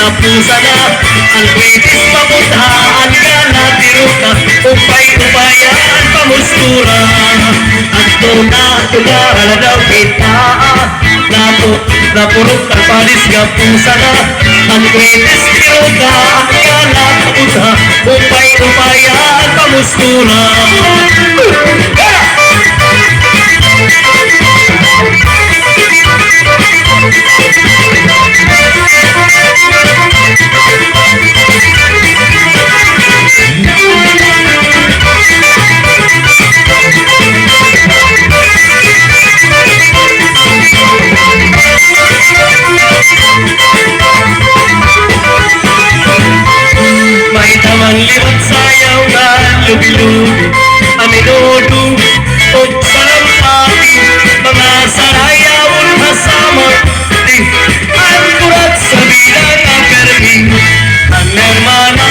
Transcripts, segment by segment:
nga pusa na ang kwitis pamutahan ka na tiruka upay-upayaan pamustura at tuna daw kita napurok ang palis nga pusa na ang kwitis tiruka ka na puta upay-upayaan pamustura. May tamang liwat sayaw na lubi-lubi aminudu o salampati mga sarayawon kasama di ang kurat sa bilang ang karmi ang hermana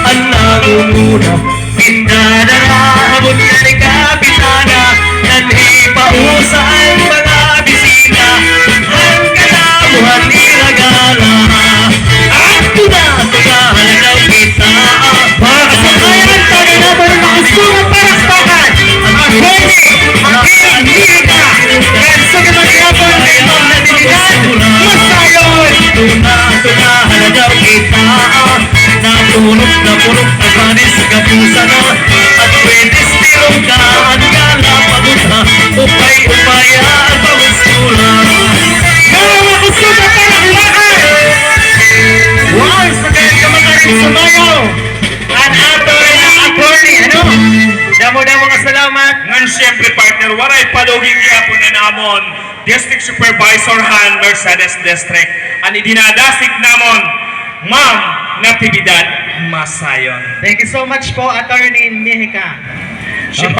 ang nangunguna pinadarahabot na ni kapitana nanhipahusa ang mga bisita ang kalamuhan ni Ragala at tunatugahan daw kita mga kasamayan tayo na ba ng mga surang parakpakan ang Benny, ang Hilda Kenso na magyabang na ibang natigilan masayon tunatugahan daw kita napurok ang panis kapusa na at pwedis tirongkaan ka na paguta upay-upaya at pamustura mga makusuga pa ng lahat. Wow! Sagayin ka magaling sumayaw at atoy ng attorney damo-damo nga salamat Ngan siyempre partner, waray paluging iapon na namon District Supervisor Han Mercedes District ang idinadasig namon Ma'am Natividad Masayon. Thank you so much po, Attorney Mihika.